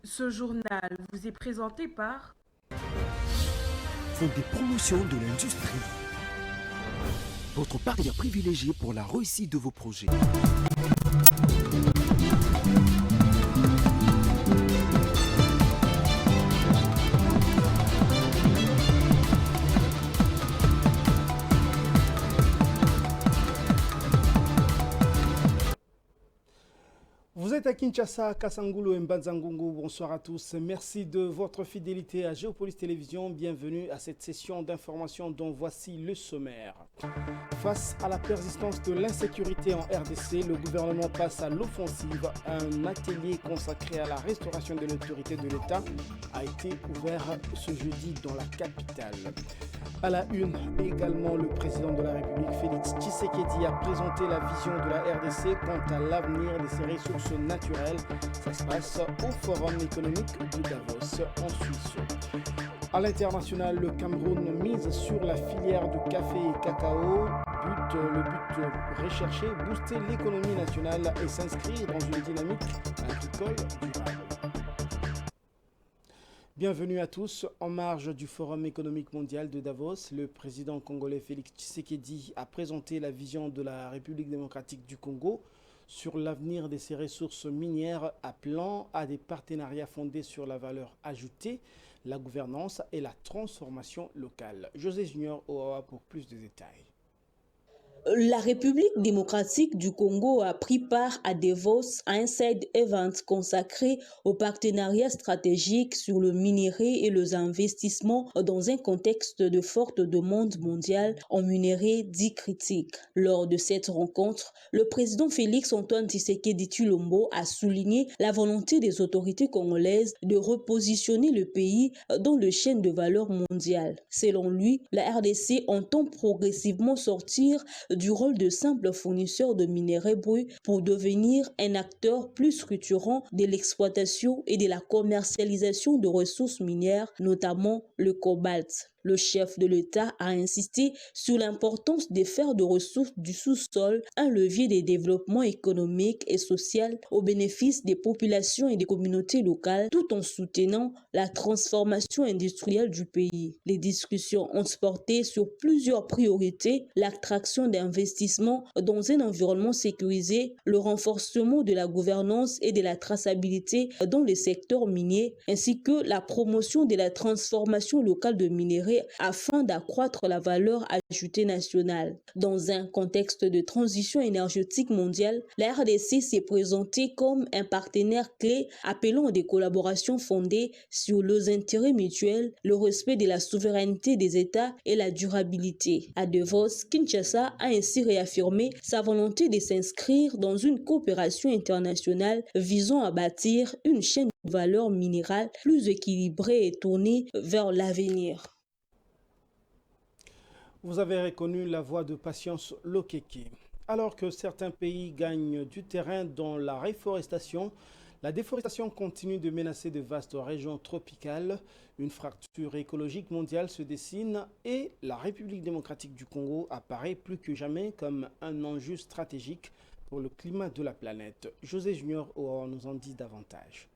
Ce journal vous est présenté par Font des promotions de l'industrie. Votre partenaire privilégié pour la réussite de vos projets. Vous êtes à Kinshasa, Kasangulu et Mbanzangungu. Bonsoir à tous. Merci de votre fidélité à Géopolis Télévision. Bienvenue à cette session d'information dont voici le sommaire. Face à la persistance de l'insécurité en RDC, le gouvernement passe à l'offensive. Un atelier consacré à la restauration de l'autorité de l'État a été ouvert ce jeudi dans la capitale. À la une, également, le président de la République, Félix Tshisekedi, a présenté la vision de la RDC quant à l'avenir de ses ressources naturelles. Ça se passe au Forum économique de Davos, en Suisse. À l'international, le Cameroun mise sur la filière de café et cacao. Le but recherché, booster l'économie nationale et s'inscrire dans une dynamique agricole durable. Bienvenue à tous. En marge du Forum économique mondial de Davos, le président congolais Félix Tshisekedi a présenté la vision de la République démocratique du Congo sur l'avenir de ses ressources minières, appelant à des partenariats fondés sur la valeur ajoutée, la gouvernance et la transformation locale. José Junior Oawa pour plus de détails. La République démocratique du Congo a pris part à Davos à un side event consacré au partenariat stratégique sur le minerai et les investissements dans un contexte de forte demande mondiale en minerai dit critique. Lors de cette rencontre, le président Félix Antoine Tshisekedi Tshilombo a souligné la volonté des autorités congolaises de repositionner le pays dans le chaîne de valeur mondiale. Selon lui, la RDC entend progressivement sortir du rôle de simple fournisseur de minerais bruts pour devenir un acteur plus structurant de l'exploitation et de la commercialisation de ressources minières, notamment le cobalt. Le chef de l'État a insisté sur l'importance de faire de ressources du sous-sol un levier de développement économique et social au bénéfice des populations et des communautés locales, tout en soutenant la transformation industrielle du pays. Les discussions ont porté sur plusieurs priorités: l'attraction d'investissements dans un environnement sécurisé, le renforcement de la gouvernance et de la traçabilité dans les secteurs miniers, ainsi que la promotion de la transformation locale de minerais afin d'accroître la valeur ajoutée nationale. Dans un contexte de transition énergétique mondiale, la RDC s'est présentée comme un partenaire clé, appelant à des collaborations fondées sur les intérêts mutuels, le respect de la souveraineté des États et la durabilité. À Davos, Kinshasa a ainsi réaffirmé sa volonté de s'inscrire dans une coopération internationale visant à bâtir une chaîne de valeur minérale plus équilibrée et tournée vers l'avenir. Vous avez reconnu la voix de Patience Lokeke. Alors que certains pays gagnent du terrain dans la réforestation, la déforestation continue de menacer de vastes régions tropicales. Une fracture écologique mondiale se dessine et la République démocratique du Congo apparaît plus que jamais comme un enjeu stratégique pour le climat de la planète. José Junior nous en dit davantage.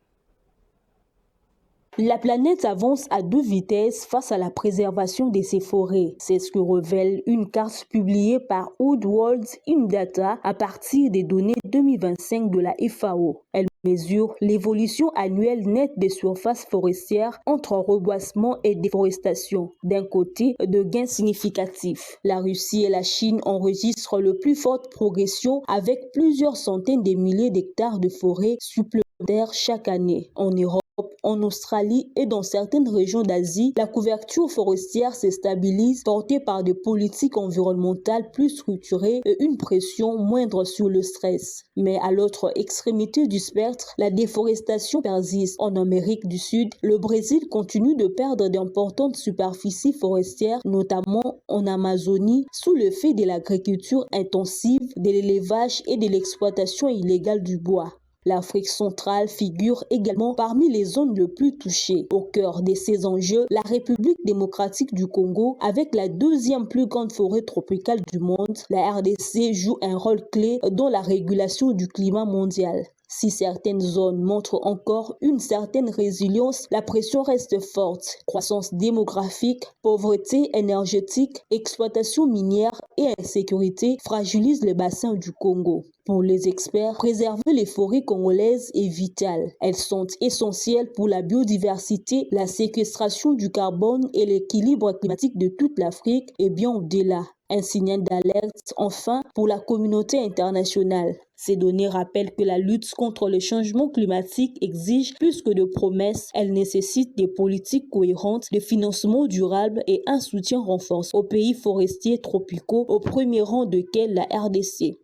La planète avance à 2 vitesses face à la préservation de ses forêts. C'est ce que révèle une carte publiée par Woodworld Indata à partir des données 2025 de la FAO. Elle mesure l'évolution annuelle nette des surfaces forestières entre reboisement et déforestation. D'un côté, de gains significatifs. La Russie et la Chine enregistrent le plus forte progression avec plusieurs centaines de milliers d'hectares de forêts supplémentaires chaque année. En Europe, en Australie et dans certaines régions d'Asie, la couverture forestière se stabilise, portée par des politiques environnementales plus structurées et une pression moindre sur le stress. Mais à l'autre extrémité du spectre, la déforestation persiste. En Amérique du Sud, le Brésil continue de perdre d'importantes superficies forestières, notamment en Amazonie, sous l'effet de l'agriculture intensive, de l'élevage et de l'exploitation illégale du bois. L'Afrique centrale figure également parmi les zones les plus touchées. Au cœur de ces enjeux, la République démocratique du Congo, avec la 2e plus grande forêt tropicale du monde, la RDC joue un rôle clé dans la régulation du climat mondial. Si certaines zones montrent encore une certaine résilience, la pression reste forte. Croissance démographique, pauvreté énergétique, exploitation minière et insécurité fragilisent le bassin du Congo. Pour les experts, préserver les forêts congolaises est vital. Elles sont essentielles pour la biodiversité, la séquestration du carbone et l'équilibre climatique de toute l'Afrique et bien au-delà. Un signal d'alerte, enfin, pour la communauté internationale. Ces données rappellent que la lutte contre le changement climatique exige plus que de promesses. Elle nécessite des politiques cohérentes, des financements durables et un soutien renforcé aux pays forestiers tropicaux, au premier rang desquels la RDC.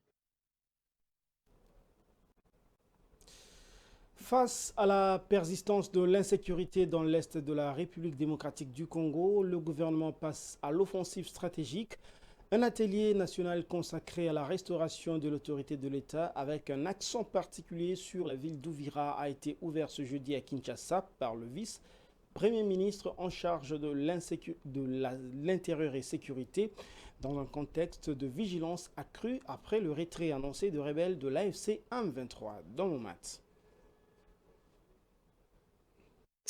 Face à la persistance de l'insécurité dans l'est de la République démocratique du Congo, le gouvernement passe à l'offensive stratégique. Un atelier national consacré à la restauration de l'autorité de l'État avec un accent particulier sur la ville d'Ouvira a été ouvert ce jeudi à Kinshasa par le vice-premier ministre en charge de l'intérieur et sécurité dans un contexte de vigilance accrue après le retrait annoncé de rebelles de l'AFC M23 dans le mat.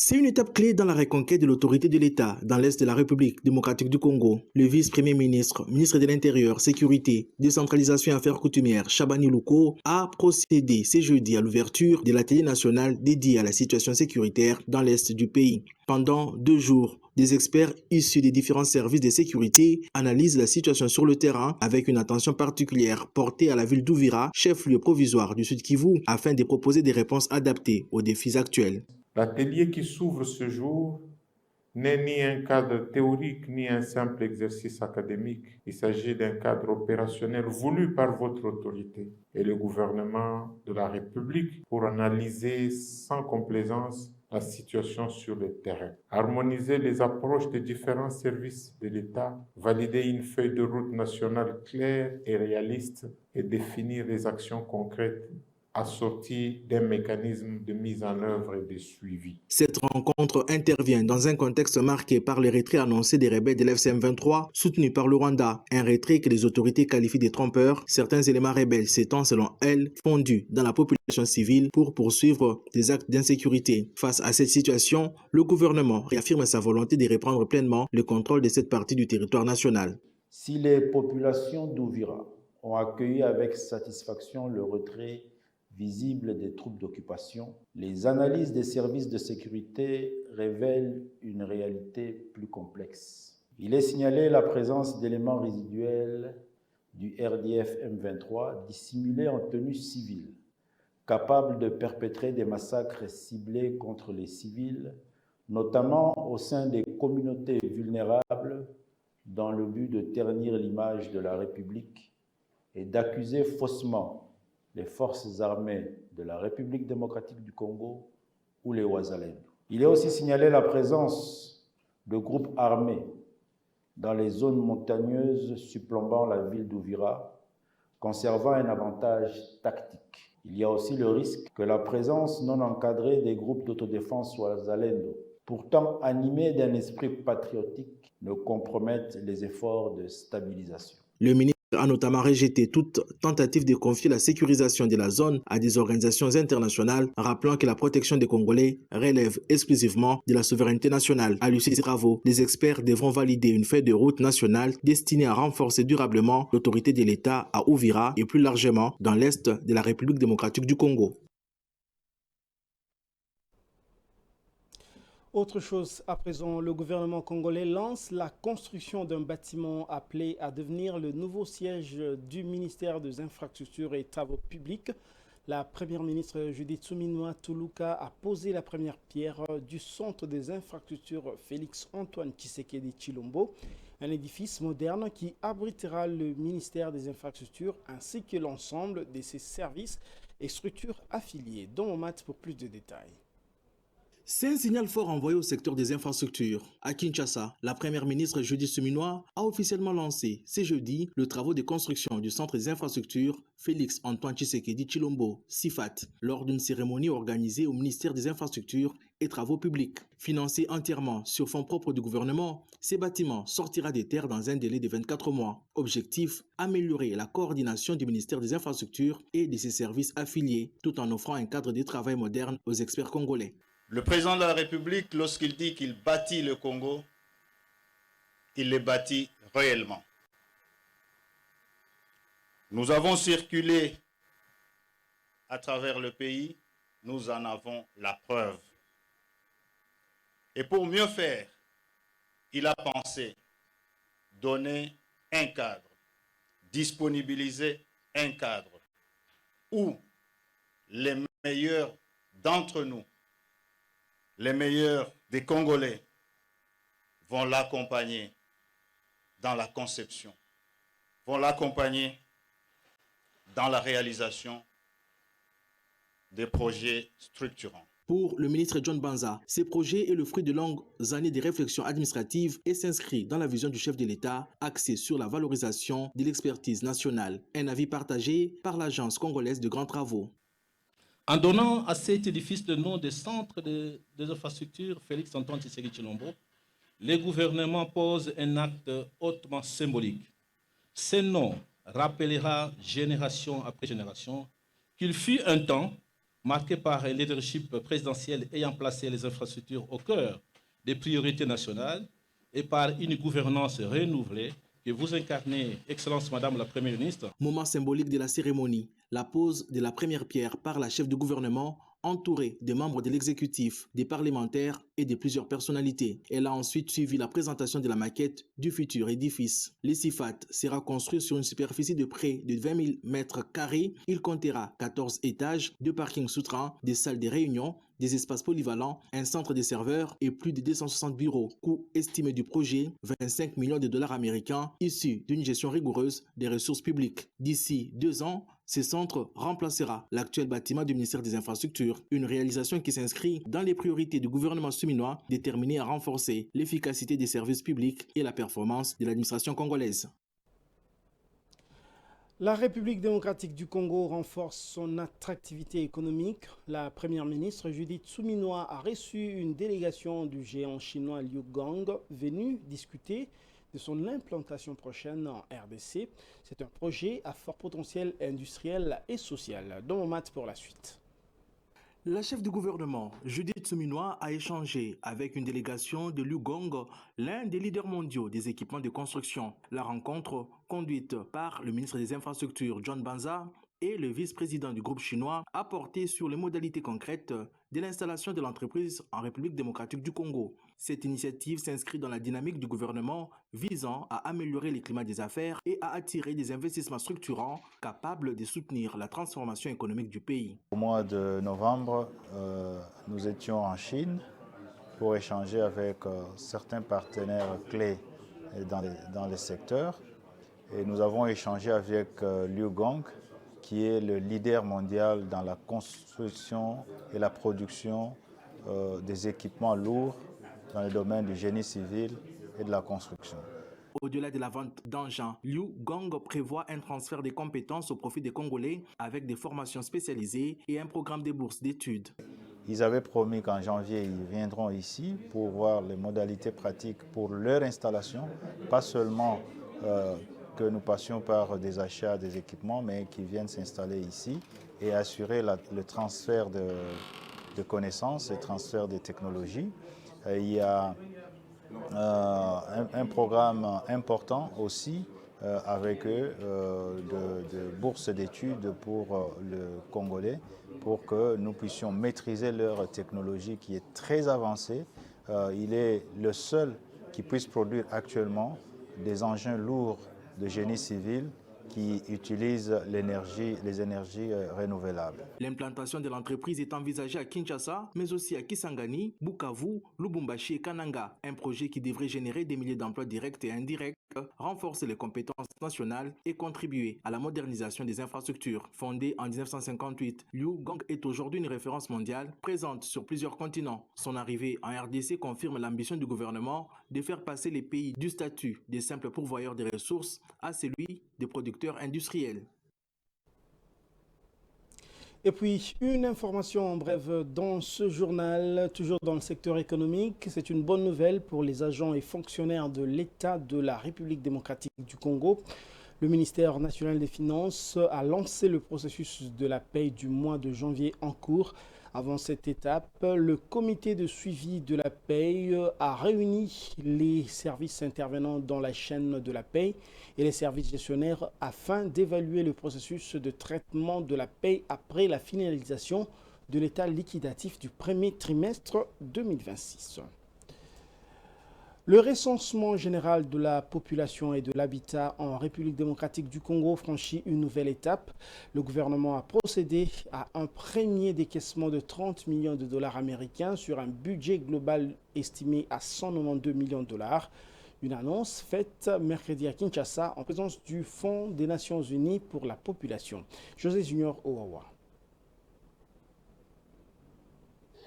C'est une étape clé dans la reconquête de l'autorité de l'État dans l'Est de la République démocratique du Congo. Le vice-premier ministre, ministre de l'Intérieur, Sécurité, Décentralisation et Affaires coutumières, Chabani Louko, a procédé ce jeudi à l'ouverture de l'atelier national dédié à la situation sécuritaire dans l'Est du pays. Pendant 2 jours, des experts issus des différents services de sécurité analysent la situation sur le terrain avec une attention particulière portée à la ville d'Ouvira, chef-lieu provisoire du Sud Kivu, afin de proposer des réponses adaptées aux défis actuels. L'atelier qui s'ouvre ce jour n'est ni un cadre théorique ni un simple exercice académique. Il s'agit d'un cadre opérationnel voulu par votre autorité et le gouvernement de la République pour analyser sans complaisance la situation sur le terrain, harmoniser les approches des différents services de l'État, valider une feuille de route nationale claire et réaliste et définir les actions concrètes assortie d'un mécanisme de mise en œuvre et de suivi. Cette rencontre intervient dans un contexte marqué par les retraits annoncés des rebelles de l'FCM23 soutenus par le Rwanda, un retrait que les autorités qualifient de trompeur. Certains éléments rebelles s'étant, selon elles, fondus dans la population civile pour poursuivre des actes d'insécurité. Face à cette situation, le gouvernement réaffirme sa volonté de reprendre pleinement le contrôle de cette partie du territoire national. Si les populations d'Ouvira ont accueilli avec satisfaction le retrait visible des troupes d'occupation, les analyses des services de sécurité révèlent une réalité plus complexe. Il est signalé la présence d'éléments résiduels du RDF M23 dissimulés en tenue civile, capables de perpétrer des massacres ciblés contre les civils, notamment au sein des communautés vulnérables, dans le but de ternir l'image de la République et d'accuser faussement les forces armées de la République démocratique du Congo ou les Ouazalènes. Il est aussi signalé la présence de groupes armés dans les zones montagneuses surplombant la ville d'Ouvira, conservant un avantage tactique. Il y a aussi le risque que la présence non encadrée des groupes d'autodéfense Ouazalène, pourtant animés d'un esprit patriotique, ne compromette les efforts de stabilisation. Le ministre a notamment rejeté toute tentative de confier la sécurisation de la zone à des organisations internationales, rappelant que la protection des Congolais relève exclusivement de la souveraineté nationale. À l'issue des travaux, les experts devront valider une feuille de route nationale destinée à renforcer durablement l'autorité de l'État à Ouvira et plus largement dans l'est de la République démocratique du Congo. Autre chose, à présent, le gouvernement congolais lance la construction d'un bâtiment appelé à devenir le nouveau siège du ministère des Infrastructures et Travaux publics. La première ministre Judith Suminwa Tuluka a posé la première pierre du centre des infrastructures Félix-Antoine Tshisekedi Tshilombo, un édifice moderne qui abritera le ministère des Infrastructures ainsi que l'ensemble de ses services et structures affiliées. Dans mon mat pour plus de détails. C'est un signal fort envoyé au secteur des infrastructures. À Kinshasa, la première ministre Judith Suminwa a officiellement lancé ce jeudi le travaux de construction du centre des infrastructures Félix-Antoine Tshisekedi Tshilombo, CIFAT, lors d'une cérémonie organisée au ministère des Infrastructures et travaux publics. Financé entièrement sur fonds propres du gouvernement, ces bâtiments sortira des terres dans un délai de 24 mois. Objectif, améliorer la coordination du ministère des Infrastructures et de ses services affiliés, tout en offrant un cadre de travail moderne aux experts congolais. Le président de la République, lorsqu'il dit qu'il bâtit le Congo, il le bâtit réellement. Nous avons circulé à travers le pays, nous en avons la preuve. Et pour mieux faire, il a pensé donner un cadre, disponibiliser un cadre où les meilleurs d'entre nous, les meilleurs des Congolais vont l'accompagner dans la conception, vont l'accompagner dans la réalisation des projets structurants. Pour le ministre John Banza, ces projets est le fruit de longues années de réflexion administrative et s'inscrit dans la vision du chef de l'État axée sur la valorisation de l'expertise nationale. Un avis partagé par l'Agence congolaise de grands travaux. En donnant à cet édifice le nom de Centre des infrastructures Félix-Antoine Tshisekedi Tshilombo, le gouvernement pose un acte hautement symbolique. Ce nom rappellera génération après génération qu'il fut un temps marqué par un leadership présidentiel ayant placé les infrastructures au cœur des priorités nationales et par une gouvernance renouvelée que vous incarnez, Excellence Madame la Première ministre. Moment symbolique de la cérémonie, la pose de la première pierre par la chef du gouvernement entourée des membres de l'exécutif, des parlementaires et de plusieurs personnalités. Elle a ensuite suivi la présentation de la maquette du futur édifice. Le CIFAT sera construit sur une superficie de près de 20 000 mètres carrés. Il comptera 14 étages, 2 parkings souterrains, des salles de réunion, des espaces polyvalents, un centre de serveurs et plus de 260 bureaux. Coût estimé du projet, 25 millions de dollars américains, issus d'une gestion rigoureuse des ressources publiques. D'ici 2 ans, ce centre remplacera l'actuel bâtiment du ministère des Infrastructures, une réalisation qui s'inscrit dans les priorités du gouvernement souminois déterminé à renforcer l'efficacité des services publics et la performance de l'administration congolaise. La République démocratique du Congo renforce son attractivité économique. La première ministre Judith Suminwa a reçu une délégation du géant chinois Liu Gang venue discuter de son implantation prochaine en RDC. C'est un projet à fort potentiel industriel et social. Dans mon mat pour la suite. La chef du gouvernement, Judith Suminwa, a échangé avec une délégation de Liu Gang, l'un des leaders mondiaux des équipements de construction. La rencontre, conduite par le ministre des Infrastructures, John Banza, et le vice-président du groupe chinois, a porté sur les modalités concrètes de l'installation de l'entreprise en République démocratique du Congo. Cette initiative s'inscrit dans la dynamique du gouvernement visant à améliorer le climat des affaires et à attirer des investissements structurants capables de soutenir la transformation économique du pays. Au mois de novembre, nous étions en Chine pour échanger avec certains partenaires clés dans les secteurs. Et nous avons échangé avec Liu Gang, qui est le leader mondial dans la construction et la production des équipements lourds dans le domaine du génie civil et de la construction. Au-delà de la vente d'engins, Liu Gang prévoit un transfert des compétences au profit des Congolais avec des formations spécialisées et un programme de bourses d'études. Ils avaient promis qu'en janvier, ils viendront ici pour voir les modalités pratiques pour leur installation, pas seulement que nous passions par des achats des équipements, mais qu'ils viennent s'installer ici et assurer le transfert de connaissances, le transfert de technologies. Il y a un programme important aussi avec eux de bourses d'études pour le Congolais, pour que nous puissions maîtriser leur technologie qui est très avancée. Il est le seul qui puisse produire actuellement des engins lourds de génie civil qui utilisent les énergies renouvelables. L'implantation de l'entreprise est envisagée à Kinshasa, mais aussi à Kisangani, Bukavu, Lubumbashi et Kananga. Un projet qui devrait générer des milliers d'emplois directs et indirects, renforcer les compétences nationales et contribuer à la modernisation des infrastructures. Fondée en 1958, Liu Gang est aujourd'hui une référence mondiale, présente sur plusieurs continents. Son arrivée en RDC confirme l'ambition du gouvernement de faire passer les pays du statut des simples pourvoyeurs des ressources à celui des producteurs industriels. Et puis, une information en bref dans ce journal, toujours dans le secteur économique. C'est une bonne nouvelle pour les agents et fonctionnaires de l'État de la République démocratique du Congo. Le ministère national des Finances a lancé le processus de la paie du mois de janvier en cours. Avant cette étape, le comité de suivi de la paie a réuni les services intervenant dans la chaîne de la paie et les services gestionnaires afin d'évaluer le processus de traitement de la paie après la finalisation de l'état liquidatif du premier trimestre 2026. Le recensement général de la population et de l'habitat en République démocratique du Congo franchit une nouvelle étape. Le gouvernement a procédé à un premier décaissement de 30 millions de dollars américains sur un budget global estimé à 192 millions de dollars. Une annonce faite mercredi à Kinshasa en présence du Fonds des Nations Unies pour la population. José Junior Owawa.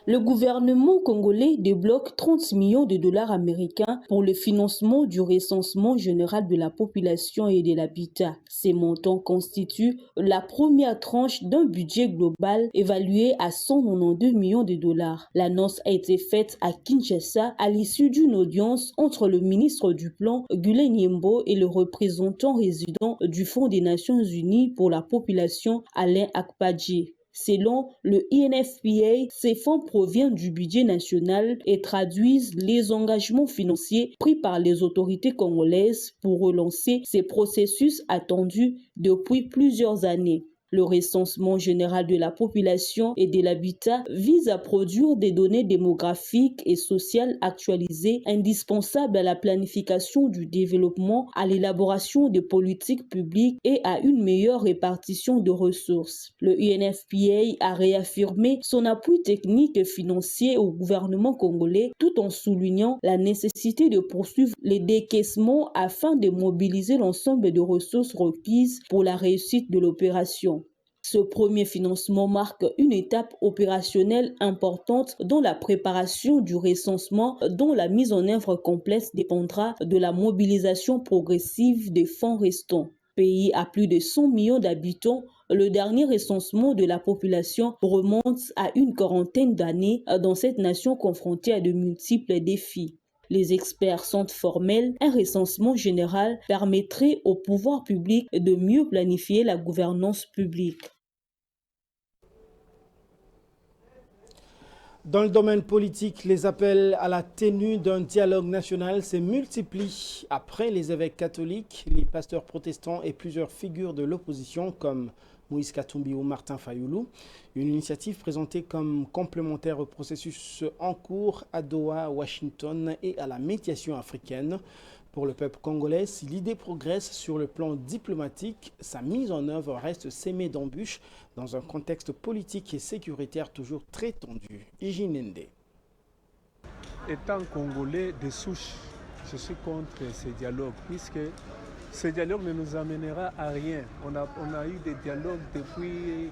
Le gouvernement congolais débloque 30 millions de dollars américains pour le financement du recensement général de la population et de l'habitat. Ces montants constituent la première tranche d'un budget global évalué à 192 millions de dollars. L'annonce a été faite à Kinshasa à l'issue d'une audience entre le ministre du Plan, Gulé Niembo, et le représentant résident du Fonds des Nations Unies pour la population, Alain Akpadji. Selon le INFPA, ces fonds proviennent du budget national et traduisent les engagements financiers pris par les autorités congolaises pour relancer ces processus attendus depuis plusieurs années. Le recensement général de la population et de l'habitat vise à produire des données démographiques et sociales actualisées indispensables à la planification du développement, à l'élaboration des politiques publiques et à une meilleure répartition de ressources. Le UNFPA a réaffirmé son appui technique et financier au gouvernement congolais tout en soulignant la nécessité de poursuivre les décaissements afin de mobiliser l'ensemble des ressources requises pour la réussite de l'opération. Ce premier financement marque une étape opérationnelle importante dans la préparation du recensement, dont la mise en œuvre complète dépendra de la mobilisation progressive des fonds restants. Pays à plus de 100 millions d'habitants, le dernier recensement de la population remonte à une quarantaine d'années dans cette nation confrontée à de multiples défis. Les experts sont formels, un recensement général permettrait au pouvoir public de mieux planifier la gouvernance publique. Dans le domaine politique, les appels à la tenue d'un dialogue national se multiplient après les évêques catholiques, les pasteurs protestants et plusieurs figures de l'opposition comme Moïse Katumbi ou Martin Fayoulou. Une initiative présentée comme complémentaire au processus en cours à Doha, Washington et à la médiation africaine. Pour le peuple congolais, si l'idée progresse sur le plan diplomatique, sa mise en œuvre reste semée d'embûches dans un contexte politique et sécuritaire toujours très tendu. Iginende. Étant congolais de souche, je suis contre ces dialogues puisque ce dialogue ne nous amènera à rien. On a eu des dialogues depuis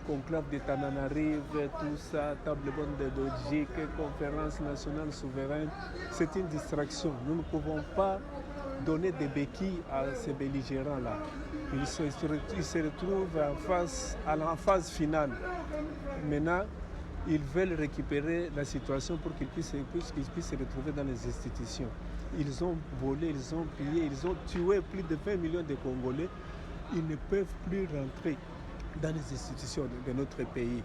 conclave de Tananarive, tout ça, table ronde de Belgique, conférence nationale souveraine. C'est une distraction. Nous ne pouvons pas donner des béquilles à ces belligérants-là. Ils se retrouvent à la phase finale. Maintenant, ils veulent récupérer la situation pour qu'ils puissent se retrouver dans les institutions. Ils ont volé, ils ont pillé, ils ont tué plus de 20 millions de Congolais. Ils ne peuvent plus rentrer dans les institutions de notre pays.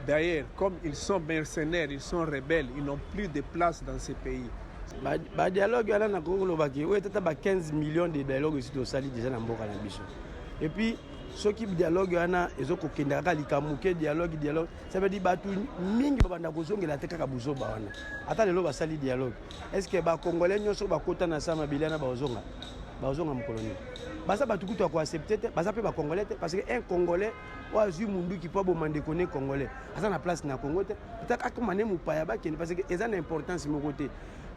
D'ailleurs, comme ils sont mercenaires, ils sont rebelles, ils n'ont plus de place dans ces pays. Le dialogue, il y a 15 millions de dialogues ici au Sali déjà dans Mboka na biso. Et puis, ce qui dialogue, ils ont kokendaka likamuke dialogue, ça veut dire batu mingi babanda kozongela te kaka buzoba wana. Ata lelo basali dialogue. Est-ce que ba congolais nyoso bakota na sama bilana bazonga mu colonie. Basa batukutu ko accepter basa pe ba congolais parce que un congolais wa zu mundu qui peut bomande connaître congolais. Asa na place na Congo te. Peut-être akomane mu paya ba kene parce que eza na importance mo côté.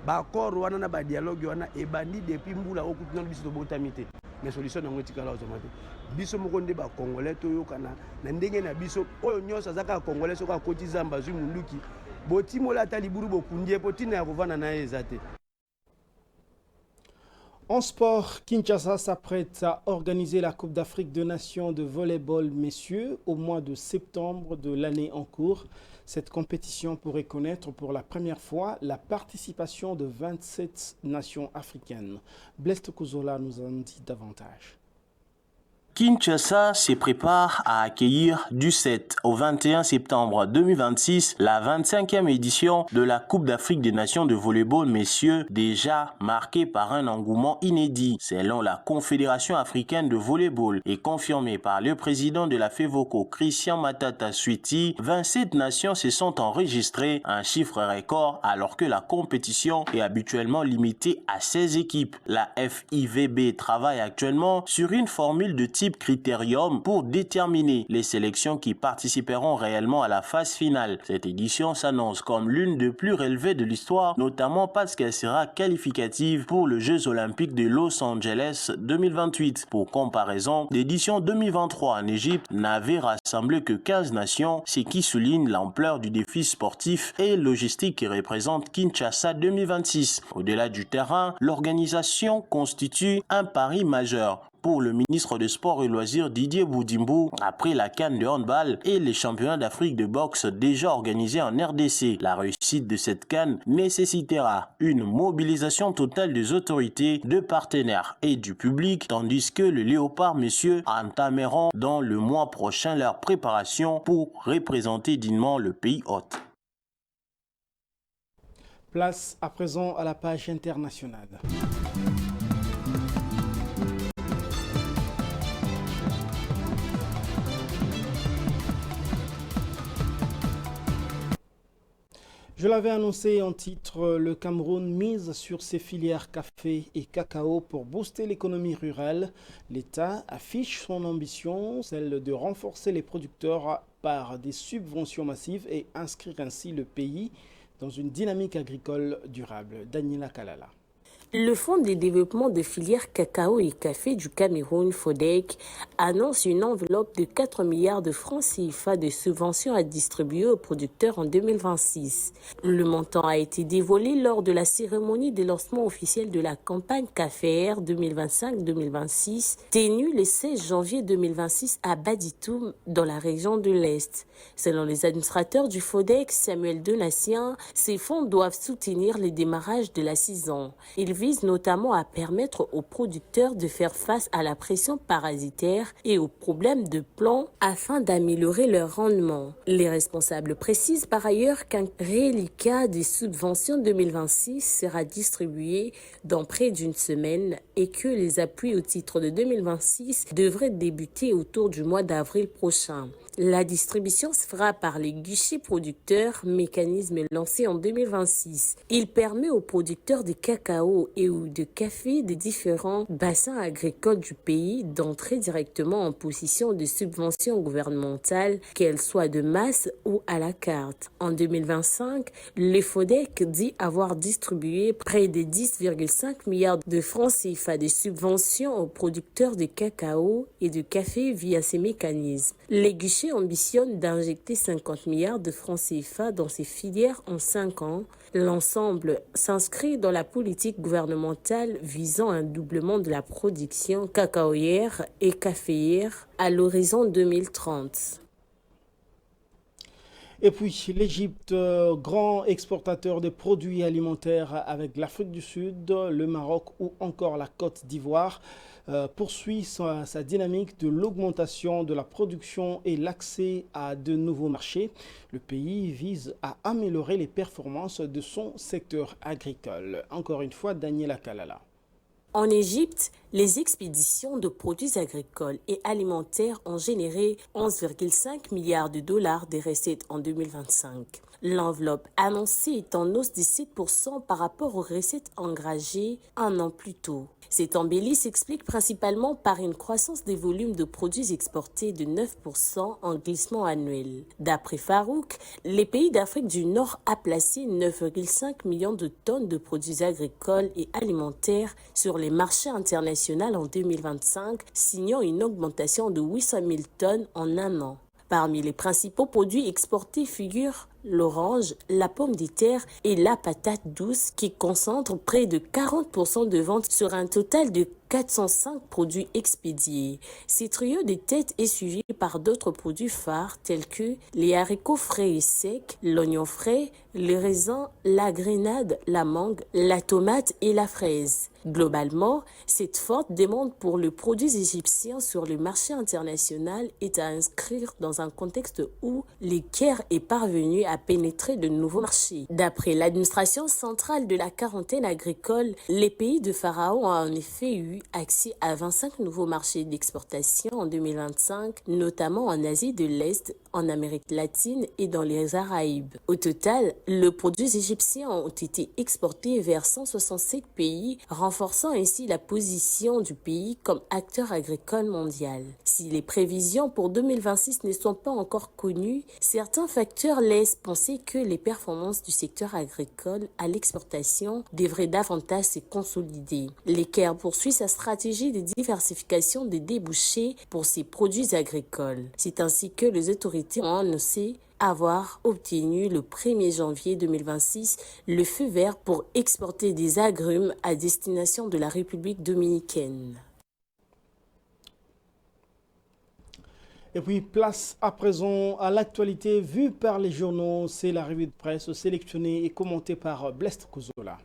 Ba accord wana na ba dialogue wana e bandi depuis mbula okutu na biso botamité. Mais solution nango tikala automatique. Biso moko nde ba congolais to yokana na ndenge na biso oyo nyoso azaka congolais soka koti zamba zu munduki botimola ta liburu bokundie potina ya kovana na ezate. En sport, Kinshasa s'apprête à organiser la Coupe d'Afrique des Nations de volleyball messieurs au mois de septembre de l'année en cours. Cette compétition pourrait connaître pour la première fois la participation de 27 nations africaines. Blaise Kouzola nous en dit davantage. Kinshasa se prépare à accueillir du 7 au 21 septembre 2026 la 25e édition de la Coupe d'Afrique des Nations de volleyball messieurs, déjà marquée par un engouement inédit. Selon la Confédération africaine de volleyball et confirmé par le président de la FEVOCO, Christian Matata Suiti, 27 nations se sont enregistrées, un chiffre record alors que la compétition est habituellement limitée à 16 équipes. La FIVB travaille actuellement sur une formule de type critérium pour déterminer les sélections qui participeront réellement à la phase finale. Cette édition s'annonce comme l'une des plus relevées de l'histoire, notamment parce qu'elle sera qualificative pour les Jeux Olympiques de Los Angeles 2028. Pour comparaison, l'édition 2023 en Égypte n'avait rassemblé que 15 nations, ce qui souligne l'ampleur du défi sportif et logistique qui représente Kinshasa 2026. Au-delà du terrain, l'organisation constitue un pari majeur pour le ministre des Sports et Loisirs Didier Boudimbo après la CAN de handball et les championnats d'Afrique de boxe déjà organisés en RDC. La réussite de cette CAN nécessitera une mobilisation totale des autorités, de partenaires et du public, tandis que les Léopards messieurs entameront dans le mois prochain leur préparation pour représenter dignement le pays hôte. Place à présent à la page internationale. Je l'avais annoncé en titre, le Cameroun mise sur ses filières café et cacao pour booster l'économie rurale. L'État affiche son ambition, celle de renforcer les producteurs par des subventions massives et inscrire ainsi le pays dans une dynamique agricole durable. Daniela Kalala. Le Fonds de développement de filières cacao et café du Cameroun, FODEC, annonce une enveloppe de 4 milliards de francs CFA de subventions à distribuer aux producteurs en 2026. Le montant a été dévoilé lors de la cérémonie de lancement officiel de la campagne caféère 2025-2026, tenue le 16 janvier 2026 à Baditoum, dans la région de l'Est. Selon les administrateurs du FODEC, Samuel Donatien, ces fonds doivent soutenir le démarrage de la saison. Ils vise notamment à permettre aux producteurs de faire face à la pression parasitaire et aux problèmes de plomb afin d'améliorer leur rendement. Les responsables précisent par ailleurs qu'un reliquat des subventions 2026 sera distribué dans près d'une semaine et que les appuis au titre de 2026 devraient débuter autour du mois d'avril prochain. La distribution se fera par les guichets producteurs, mécanisme lancé en 2026. Il permet aux producteurs de cacao et ou de café des différents bassins agricoles du pays d'entrer directement en possession de subventions gouvernementales, qu'elles soient de masse ou à la carte. En 2025, le FODEC dit avoir distribué près de 10,5 milliards de francs CFA de subventions aux producteurs de cacao et de café via ces mécanismes. Les guichets ambitionne d'injecter 50 milliards de francs CFA dans ces filières en 5 ans. L'ensemble s'inscrit dans la politique gouvernementale visant un doublement de la production cacaoyère et caféière à l'horizon 2030. Et puis l'Égypte, grand exportateur de produits alimentaires avec l'Afrique du Sud, le Maroc ou encore la Côte d'Ivoire, poursuit sa dynamique de l'augmentation de la production et l'accès à de nouveaux marchés. Le pays vise à améliorer les performances de son secteur agricole. Encore une fois, Daniela Kalala. En Égypte, les expéditions de produits agricoles et alimentaires ont généré 11,5 milliards de dollars de recettes en 2025. L'enveloppe annoncée est en hausse de 7% par rapport aux recettes engagées un an plus tôt. Cette embellie s'explique principalement par une croissance des volumes de produits exportés de 9% en glissement annuel. D'après Farouk, les pays d'Afrique du Nord a placé 9,5 millions de tonnes de produits agricoles et alimentaires sur les marchés internationaux en 2025, signant une augmentation de 800 000 tonnes en un an. Parmi les principaux produits exportés figurent l'orange, la pomme de terre et la patate douce qui concentrent près de 40% de ventes sur un total de 405 produits expédiés. Ce trio de tête est suivi par d'autres produits phares tels que les haricots frais et secs, l'oignon frais, le raisin, la grenade, la mangue, la tomate et la fraise. Globalement, cette forte demande pour les produits égyptiens sur le marché international est à inscrire dans un contexte où le Caire est parvenu à pénétrer de nouveaux marchés. D'après l'administration centrale de la quarantaine agricole, les pays de Pharaon ont en effet eu accès à 25 nouveaux marchés d'exportation en 2025, notamment en Asie de l'Est, en Amérique latine et dans les Caraïbes. Au total, les produits égyptiens ont été exportés vers 167 pays, renforçant ainsi la position du pays comme acteur agricole mondial. Si les prévisions pour 2026 ne sont pas encore connues, certains facteurs laissent penser que les performances du secteur agricole à l'exportation devraient davantage se consolider. Le Caire poursuit sa stratégie de diversification des débouchés pour ses produits agricoles. C'est ainsi que les autorités ont annoncé avoir obtenu le 1er janvier 2026 le feu vert pour exporter des agrumes à destination de la République dominicaine. Et puis, place à présent à l'actualité vue par les journaux. C'est la revue de presse sélectionnée et commentée par Blest Kouzola.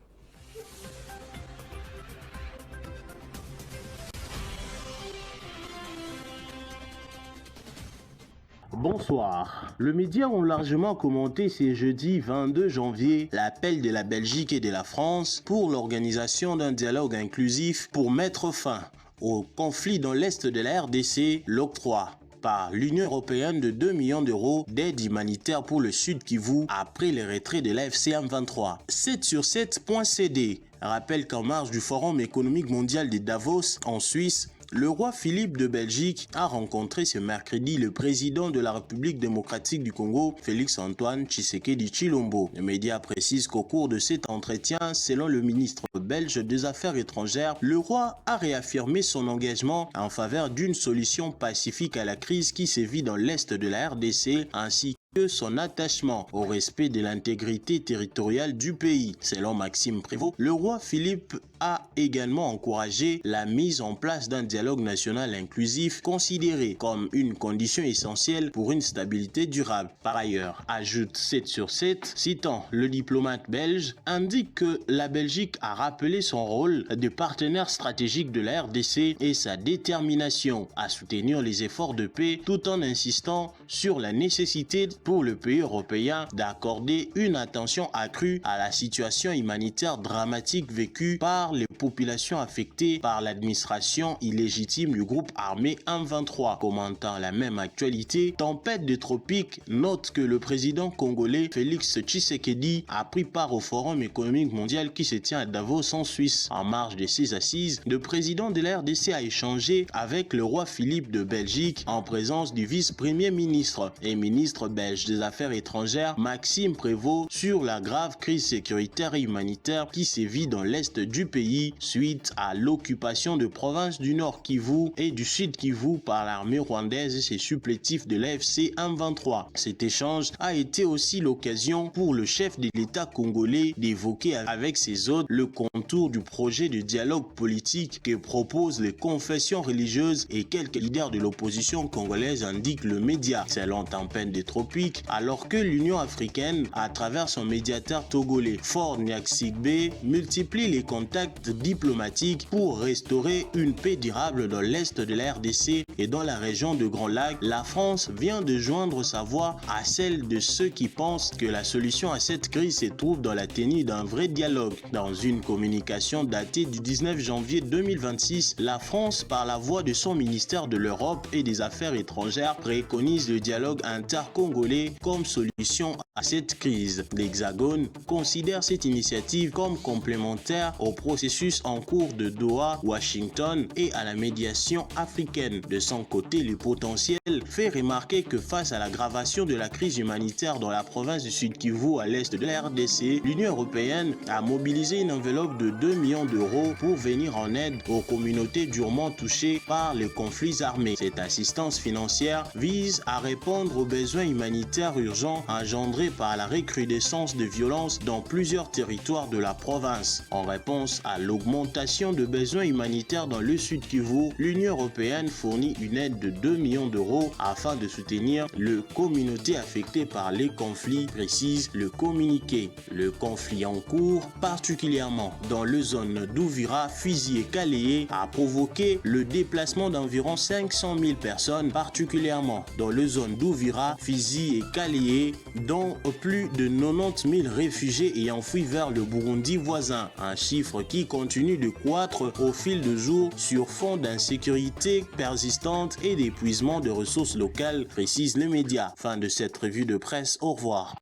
Bonsoir. Les médias ont largement commenté ce jeudi 22 janvier l'appel de la Belgique et de la France pour l'organisation d'un dialogue inclusif pour mettre fin au conflit dans l'est de la RDC, l'octroi par l'Union européenne de 2 millions d'euros d'aide humanitaire pour le Sud Kivu après le retrait de l'AFC M23. 7sur7.cd rappelle qu'en marge du Forum économique mondial de Davos en Suisse, le roi Philippe de Belgique a rencontré ce mercredi le président de la République démocratique du Congo, Félix-Antoine Tshisekedi Tshilombo. Les médias précisent qu'au cours de cet entretien, selon le ministre belge des Affaires étrangères, le roi a réaffirmé son engagement en faveur d'une solution pacifique à la crise qui sévit dans l'est de la RDC, ainsi que son attachement au respect de l'intégrité territoriale du pays. Selon Maxime Prévost, le roi Philippe a également encouragé la mise en place d'un dialogue national inclusif considéré comme une condition essentielle pour une stabilité durable. Par ailleurs, ajoute 7sur7, citant le diplomate belge, indique que la Belgique a rappelé son rôle de partenaire stratégique de la RDC et sa détermination à soutenir les efforts de paix tout en insistant sur la nécessité pour le pays européen d'accorder une attention accrue à la situation humanitaire dramatique vécue par les populations affectées par l'administration illégitime du groupe armé M23. Commentant la même actualité, Tempête de Tropique note que le président congolais Félix Tshisekedi a pris part au Forum économique mondial qui se tient à Davos en Suisse. En marge de ces assises, le président de la RDC a échangé avec le roi Philippe de Belgique en présence du vice-premier ministre et ministre belge des Affaires étrangères Maxime Prévost sur la grave crise sécuritaire et humanitaire qui sévit dans l'est du pays suite à l'occupation de provinces du Nord Kivu et du Sud Kivu par l'armée rwandaise et ses supplétifs de l'AFC M23. Cet échange a été aussi l'occasion pour le chef de l'État congolais d'évoquer avec ses hôtes le contour du projet de dialogue politique que proposent les confessions religieuses et quelques leaders de l'opposition congolaise, indique le média. Selon Tempête des Tropiques, alors que l'Union africaine, à travers son médiateur togolais Faure Gnassingbé, multiplie les contacts diplomatiques pour restaurer une paix durable dans l'est de la RDC et dans la région de Grand Lac, la France vient de joindre sa voix à celle de ceux qui pensent que la solution à cette crise se trouve dans la tenue d'un vrai dialogue. Dans une communication datée du 19 janvier 2026, la France, par la voix de son ministère de l'Europe et des Affaires étrangères, préconise le dialogue intercongolais comme solution à cette crise. L'Hexagone considère cette initiative comme complémentaire au processus en cours de Doha, Washington et à la médiation africaine. De son côté, le potentiel fait remarquer que face à l'aggravation de la crise humanitaire dans la province du Sud Kivu à l'est de la RDC, l'Union européenne a mobilisé une enveloppe de 2 millions d'euros pour venir en aide aux communautés durement touchées par les conflits armés. Cette assistance financière vise à répondre aux besoins humanitaires humanitaire urgent engendré par la recrudescence de violences dans plusieurs territoires de la province. En réponse à l'augmentation de besoins humanitaires dans le Sud Kivu, l'Union européenne fournit une aide de 2 millions d'euros afin de soutenir les communautés affectées par les conflits, précise le communiqué. Le conflit en cours, particulièrement dans les zones d'Ouvira, Fizi et Kaléé, a provoqué le déplacement d'environ 500 000 personnes, particulièrement dans les zones d'Ouvira, Fizi et Kaléé, dont plus de 90 000 réfugiés ayant fui vers le Burundi voisin, un chiffre qui continue de croître au fil de jours sur fond d'insécurité persistante et d'épuisement de ressources locales, précisent les médias. Fin de cette revue de presse, au revoir.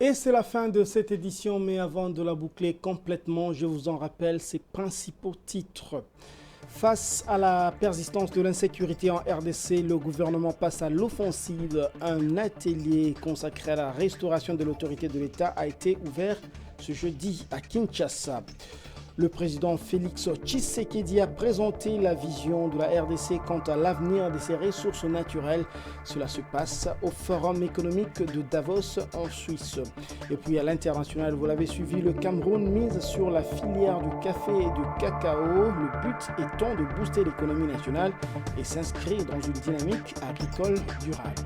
Et c'est la fin de cette édition, mais avant de la boucler complètement, je vous en rappelle ses principaux titres. Face à la persistance de l'insécurité en RDC, le gouvernement passe à l'offensive. Un atelier consacré à la restauration de l'autorité de l'État a été ouvert ce jeudi à Kinshasa. Le président Félix Tshisekedi a présenté la vision de la RDC quant à l'avenir de ses ressources naturelles. Cela se passe au Forum économique de Davos en Suisse. Et puis à l'international, vous l'avez suivi, le Cameroun mise sur la filière du café et du cacao. Le but étant de booster l'économie nationale et s'inscrire dans une dynamique agricole durable.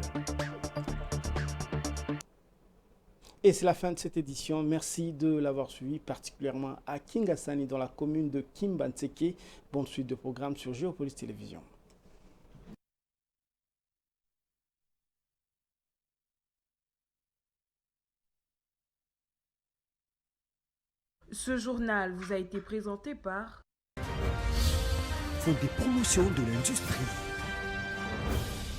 Et c'est la fin de cette édition. Merci de l'avoir suivi, particulièrement à Kingasani dans la commune de Kimbanseke. Bonne suite de programmes sur Géopolis Télévision. Ce journal vous a été présenté par Fonds des promotions de l'industrie.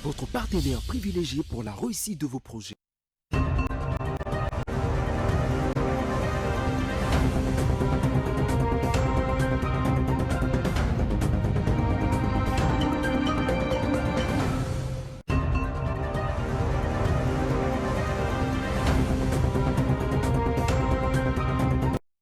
Votre partenaire privilégié pour la réussite de vos projets.